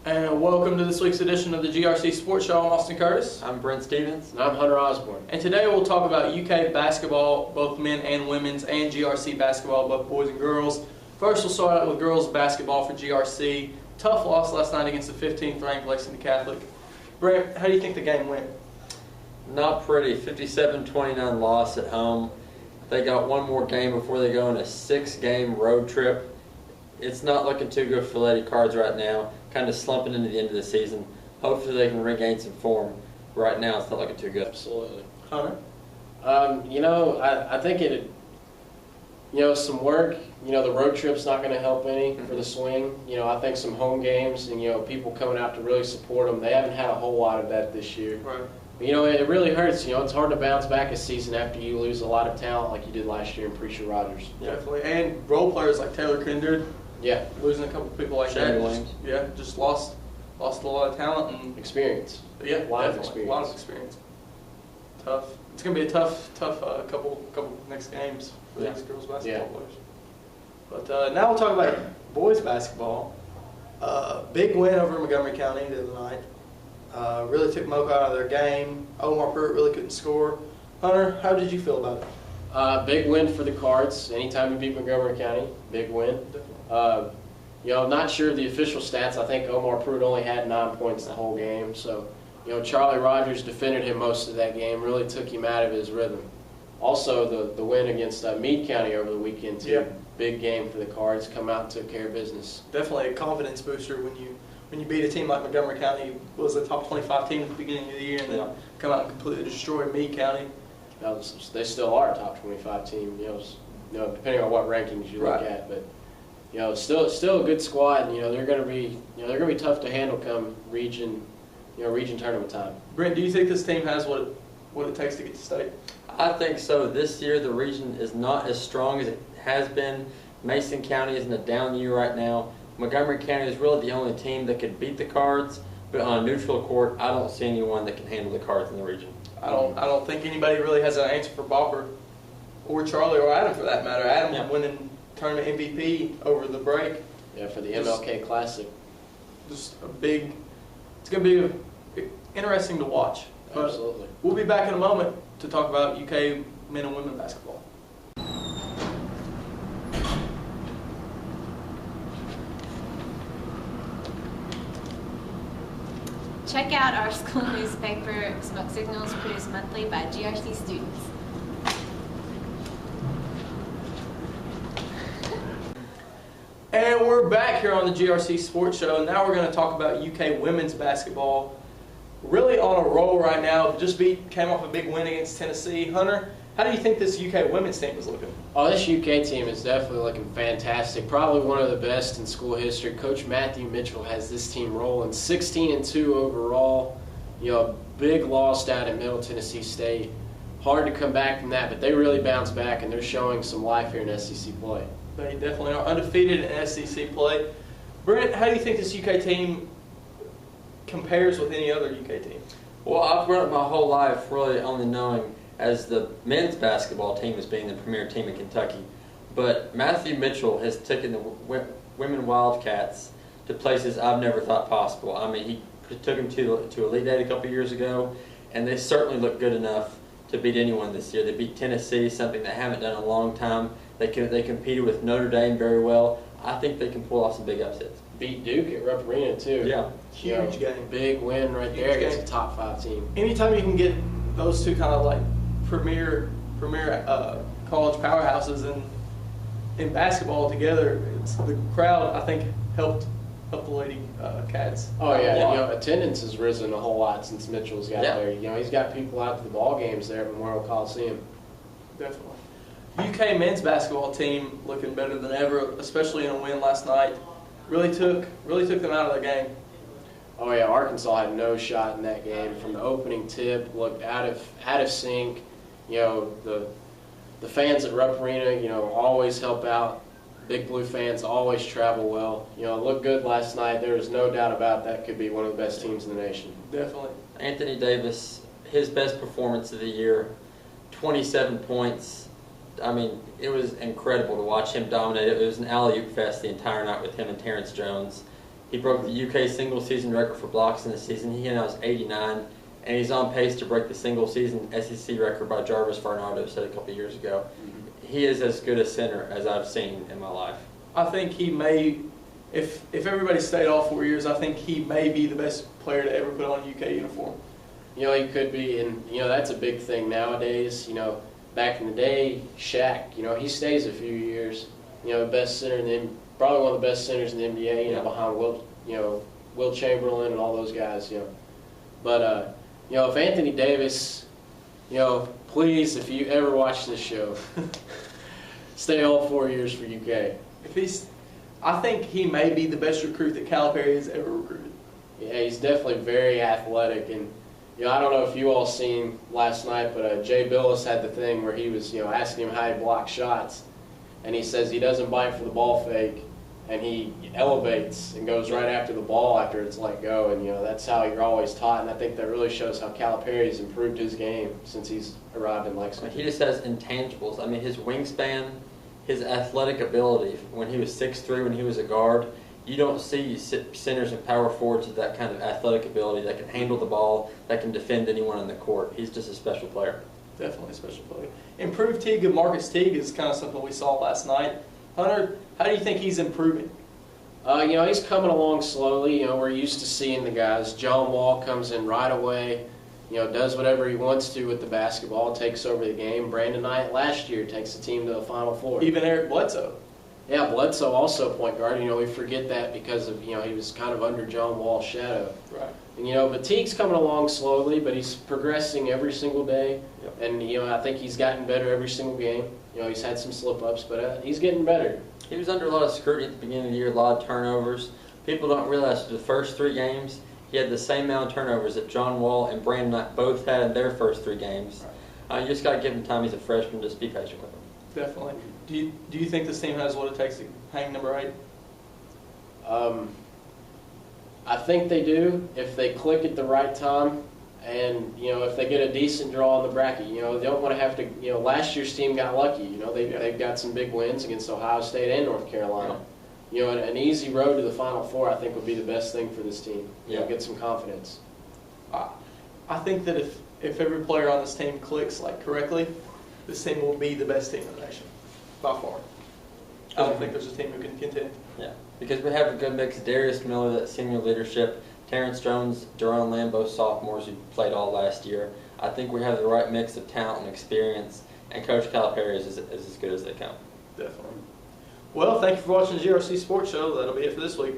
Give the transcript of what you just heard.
And welcome to this week's edition of the GRC Sports Show. I'm Austin Curtis. I'm Brent Stevens. And I'm Hunter Osborne. And today we'll talk about UK basketball, both men and women's, and GRC basketball, both boys and girls. First, we'll start out with girls basketball for GRC. Tough loss last night against the 15th ranked Lexington Catholic. Brent, how do you think the game went? Not pretty. 57-29 loss at home. They got one more game before they go on a 6-game road trip. It's not looking too good for Lady Cards right now. Kind of slumping into the end of the season. Hopefully they can regain some form. Right now it's not looking too good. Absolutely. Hunter? I think it, some work, the road trip's not going to help any for the swing. I think some home games and, people coming out to really support them, they haven't had a whole lot of that this year. Right. But, it really hurts. It's hard to bounce back a season after you lose a lot of talent like you did last year in Preacher Rogers. Definitely. And role players like Taylor Kindred. Yeah. Losing a couple people like Shane that. Williams. Just lost a lot of talent and Experience. yeah, A lot of definitely. experience. A lot of experience. Tough. It's gonna be a tough couple next games for these girls basketball players. But now we'll talk about boys basketball. Big win over Montgomery County the other night. Really took Mocha out of their game. Omar Pruitt really couldn't score. Hunter, how did you feel about it? Big win for the Cards. Anytime you beat Montgomery County, big win. Not sure of the official stats. I think Omar Pruitt only had 9 points the whole game. So, Charlie Rogers defended him most of that game, really took him out of his rhythm. Also, the win against Meade County over the weekend, too. Yeah. Big game for the Cards. Come out and took care of business. Definitely a confidence booster when you beat a team like Montgomery County, was a top 25 team at the beginning of the year, and then come out and completely destroy Meade County. They still are a top 25 team, depending on what rankings you look at. But still a good squad. And, they're going to be tough to handle come region tournament time. Brent, do you think this team has what it takes to get to state? I think so. This year the region is not as strong as it has been. Mason County is in a down year right now. Montgomery County is really the only team that could beat the Cards, but on a neutral court, I don't see anyone that can handle the Cards in the region. I don't think anybody really has an answer for Balker or Charlie or Adam for that matter. Adam winning tournament MVP over the break. Yeah, for the MLK Classic. Just it's going to be interesting to watch. But Absolutely. We'll be back in a moment to talk about UK men and women basketball. Check out our school newspaper, Smoke Signals, produced monthly by GRC students. And we're back here on the GRC Sports Show. Now we're going to talk about UK women's basketball. Really on a roll right now. Came off a big win against Tennessee. Hunter, how do you think this UK women's team is looking? Oh, this UK team is definitely looking fantastic. Probably one of the best in school history. Coach Matthew Mitchell has this team rolling 16-2 overall. Big loss down at Middle Tennessee State. Hard to come back from that, but they really bounced back, and they're showing some life here in SEC play. They definitely are undefeated in SEC play. Brent, how do you think this UK team compares with any other UK team? Well, I've grown up my whole life really only knowing as the men's basketball team as being the premier team in Kentucky. But Matthew Mitchell has taken the women Wildcats to places I've never thought possible. I mean, he took them to Elite Eight a couple years ago, and they certainly look good enough to beat anyone this year. They beat Tennessee, something they haven't done in a long time. They competed with Notre Dame very well. I think they can pull off some big upsets. Beat Duke at Rupp Arena, too. Yeah. Huge game. Big win right Huge there against game. a top 5 team. Anytime you can get those two kind of like premier college powerhouses in basketball together, the crowd I think helped the Lady Cats. Oh yeah, attendance has risen a whole lot since Mitchell's got there. He's got people out to the ball games there at Memorial Coliseum. Definitely. UK men's basketball team looking better than ever, especially in a win last night. Really took them out of the game. Oh yeah, Arkansas had no shot in that game from the opening tip. Looked out of sync. The fans at Rupp Arena, always help out. Big Blue fans always travel well. It looked good last night. There is no doubt about that. Could be one of the best teams in the nation. Definitely. Anthony Davis, his best performance of the year, 27 points. I mean, it was incredible to watch him dominate. It was an alley-oop fest the entire night with him and Terrence Jones. He broke the UK single season record for blocks in the season. He now has 89, and he's on pace to break the single season SEC record by Jarvis Varnado set a couple years ago. He is as good a center as I've seen in my life. I think he may, if everybody stayed all 4 years, I think he may be the best player to ever put on a UK uniform. You know, he could be, and you know that's a big thing nowadays. You know, back in the day, Shaq, you know, he stays a few years. You know, best center in the, probably one of the best centers in the NBA. You know, behind Will Chamberlain and all those guys. You know, but you know, if Anthony Davis, you know, please, if you ever watch this show, stay all 4 years for UK. I think he may be the best recruit that Calipari has ever recruited. Yeah, he's definitely very athletic, and you know, I don't know if you all seen last night, but Jay Billis had the thing where he was, you know, asking him how he blocks shots, and he says he doesn't bite for the ball fake, and he elevates and goes right after the ball after it's let go, and you know that's how you're always taught, and I think that really shows how Calipari's improved his game since he's arrived in Lexington. He just has intangibles. I mean, his wingspan, his athletic ability. When he was 6'3", when he was a guard, you don't see centers and power forwards with that kind of athletic ability that can handle the ball, that can defend anyone on the court. He's just a special player. Definitely a special player. Improved Teague and Marcus Teague is kind of something we saw last night. Hunter, how do you think he's improving? You know, he's coming along slowly. You know, we're used to seeing the guys. John Wall comes in right away, you know, does whatever he wants to with the basketball, takes over the game. Brandon Knight last year takes the team to the Final Four. Even Eric Bledsoe. Yeah, Bledsoe also point guard. You know, we forget that because of, you know, he was kind of under John Wall's shadow. Right. And, you know, but Teague's coming along slowly, but he's progressing every single day. Yep. And, you know, I think he's gotten better every single game. You know, he's had some slip-ups, but he's getting better. He was under a lot of scrutiny at the beginning of the year, a lot of turnovers. People don't realize the first 3 games, he had the same amount of turnovers that John Wall and Brandon Knight both had in their first 3 games. You just got to give him time. He's a freshman. Just be patient with him. Definitely. Do you think this team has what it takes to hang number 8? I think they do if they click at the right time, and you know if they get a decent draw in the bracket. You know they don't want to have to. You know last year's team got lucky. You know they've got some big wins against Ohio State and North Carolina. Yeah. You know an easy road to the Final Four I think would be the best thing for this team. You know, get some confidence. I think that if every player on this team clicks correctly, this team will be the best team in the nation by far. I don't think there's a team who can contend. Yeah, because we have a good mix. Darius Miller, that senior leadership, Terrence Jones, Jerron Lamb, both sophomores who played all last year. I think we have the right mix of talent and experience, and Coach Calipari is as good as they come. Definitely. Well, thank you for watching the GRC Sports Show. That'll be it for this week.